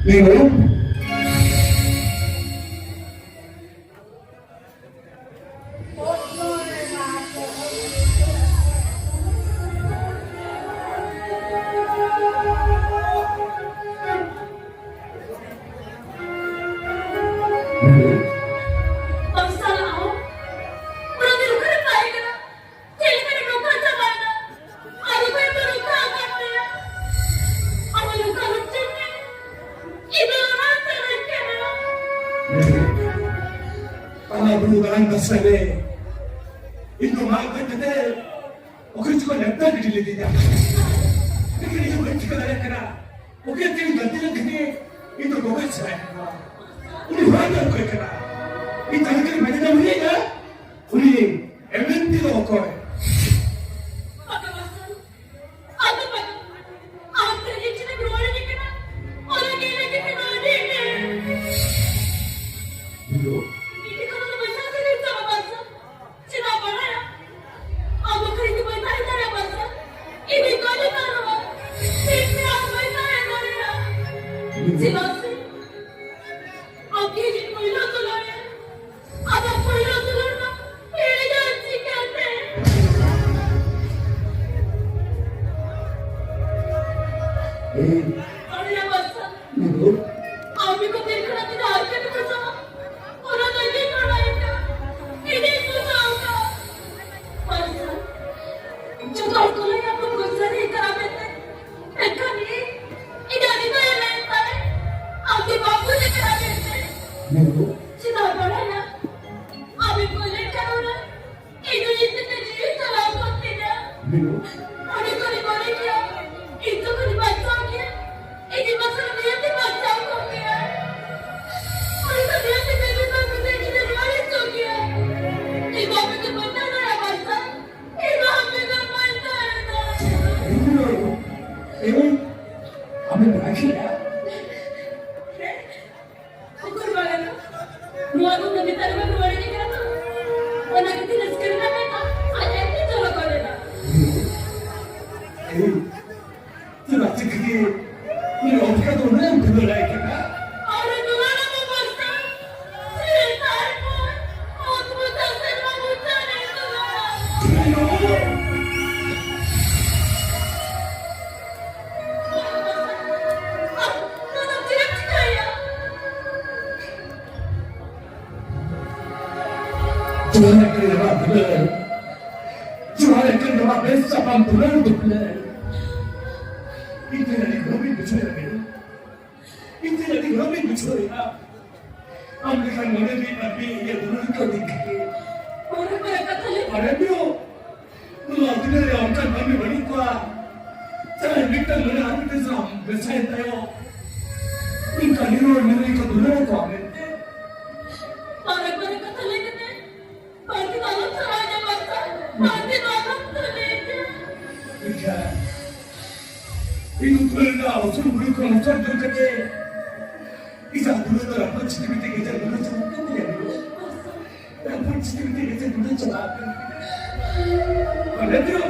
Minggu. Berhubungan bersama itu makan kita, orang juga lepaskan diri dia. Tapi ini juga kita ada kena, orang yang ganti lagi itu bukan saya. Ini banyak orang kena. Ini tak kena macam mana ya? Ini MNT lokal. Juara kedua besar pampulan benar. Itu nanti kami bicara ni. Itu nanti kami bicara. Amerika mana ni nabi yang dulu kau dikiri. Orang mereka tadi. Orang dia, tu aku ni orang kan kami beri kuah. Jangan kita mana aku tu sam besar tayo. Ini kali orang mereka dulu kau ni. Orang mereka tadi ni. Pasti kalau caranya macam, pasti orang tadi. Iya. Ini kerana usul mereka usul terkait. Isa dulu tu apa cerita kita dulu cakap dia dulu. Apa cerita kita dulu cakap. Ada tu.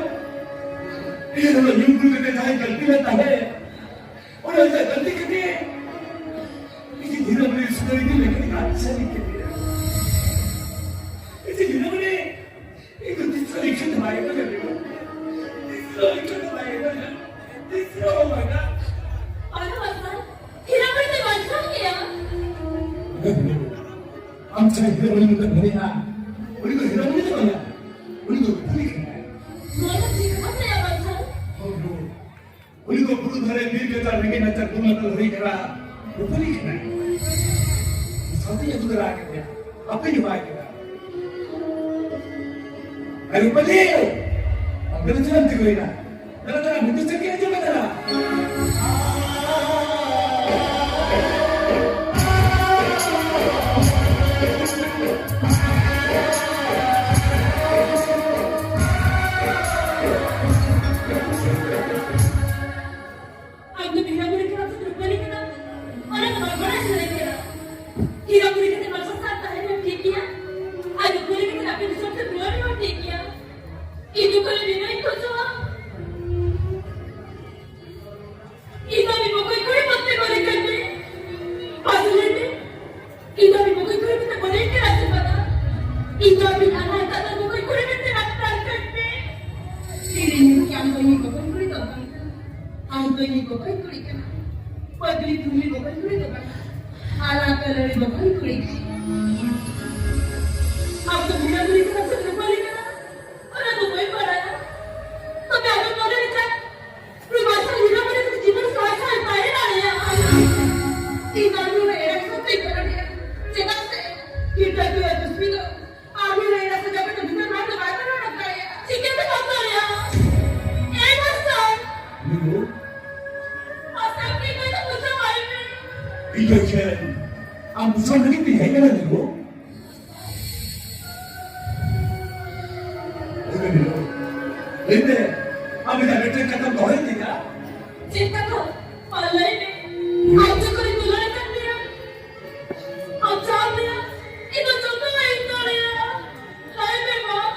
Ia dulu yang dulu kita dah ganti lah dah. Orang dah ganti kita. Ini dia boleh sudah ini lagi ada sedikit. Ini dia boleh. Itu sedikit baik saja dulu. Sedikit baik saja. Itu mana? Ada apa? Kira kita macam ni ya? Amca kita boleh bukan ni ya? Boleh bukan kita boleh tu ya? Boleh bukan boleh kan? Mana sih mana ya macam? Oh, boleh bukan perlu hari ni kita lagi nak cakap mana tu hari kira? Boleh kan? Satu yang tu kerana dia. Apa yang baik kita? Ayo boleh. Ambil jalan tu kau ina. Jalan muda sekali aja mana? ini bapak kulit kan, pagli tuli bapak kulit apa, ala kalari bapak kulit. Aku punya kulit kan sebalik kan, orang tu baik pada, tapi aku pada ni kan, rumah saya hidup pada kejiban selasa saya dah ya. Tinggal dulu era sampai pada dia, jangan saya kita tu ada semua, aku era saja pada kita mana mana nak kaya, sikit tu apa ya? Minggu, Asal kita tak bisa main. 이렇게 아 무슨 느낌이 해결하는 거? 근데 아버지가 몇째 갖다 넣어야니까 Cinta tu, palai ni. Aku kau ditolak kan dia. Acam dia, itu contoh lain dia. Lain memang.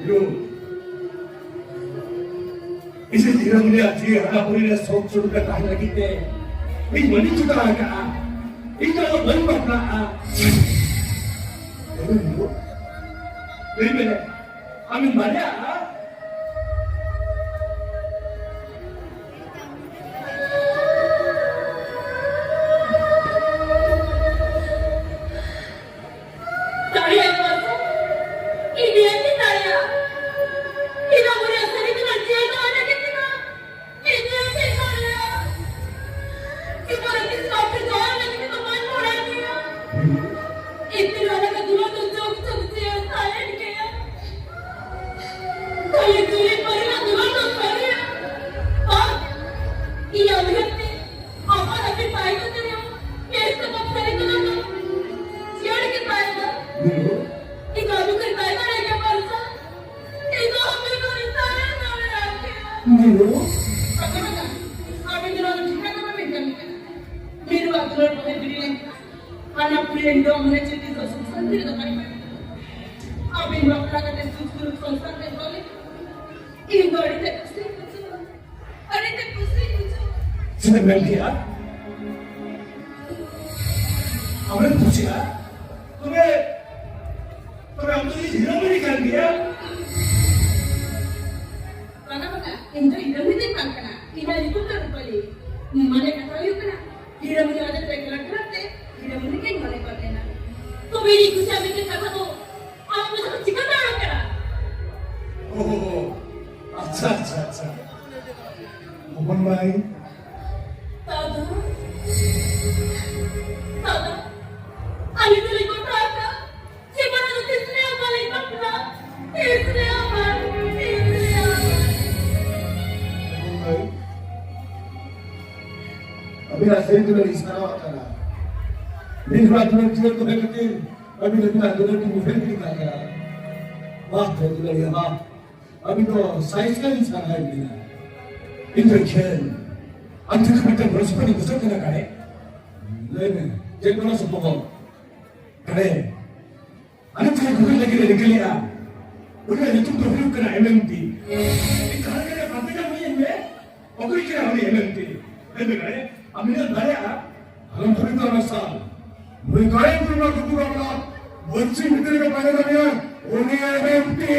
이거 이제 이런 우리가 뒤에 하나 보이는 속수가 다 나기 때문에 이 머리 주다가 이거 머리 막나 내가 이거 왜 그래 하면 말이야 Tanya itu apa? Ini yang tanya. Kita boleh sering dengan dia tu ada kita. Ini yang tanya. Kita lagi sampai jalan lagi kita main bola dia. Itu ada kedua tu jauh dia tanya dia. Kali kali pernah dua tu saya. Ah, ia berhenti. Apa tapi saya tu dia. Yes, sebab saya tu tu. Siapa kita ada? Ikaw yung kaya na rin kapansa. Ikaw ang may kuritaya na lalaki. Miro? Pagkakata, amin nila ang chika na kami kami. Miro at tulad mo ay bilhin. Anak ko rin daw ang nagsit dito sa sandi na kayo. Amin mo ang lagat ang susulog sa sandi na kayo. Ikaw rin tayo kasi ito. Rin tayo kasi ito. 생각이야? 아무래도 보지야? तुम्हें 아무튼 이런 말이 가는 거야? Karena apa? Indo indo itu kan kena. Ina itu kan kali. Mana kata you kena. Ida punya ada terkelat kerate. Ida punya kan mana kata na. Tu beri kusi ambil kata tu. Aku mesti cikgu nak kena. 오, 아차. 어머니 마이. Tada. Tada. Ani tu lagi kata apa? Siapa nak tu istri apa lagi apa? Istri apa? Istri apa? अभी राजनीति में इशारा होता है दिन रात में चल तो देखते अभी लेकिन आंदोलन की मुफेर की क्या करा बात है तो ये बात अभी तो साइंस का इंसान है बिना इंद्रखेल अंत खत्म बृहस्पति को सब ना करे लेने जेकोना सब को करे अनंत का कोई लगी निकलिया उन्हें नितुम तो फिर करना एमएमटी कहां के बात का नहीं है और कोई क्या हमें एमएमटी लेने करे अमीर भैया हम थोड़ी तो नसा मैं गाय पूरा कुकुर का बच्चे मित्र का पहले दमिया उन्हें एमएमटी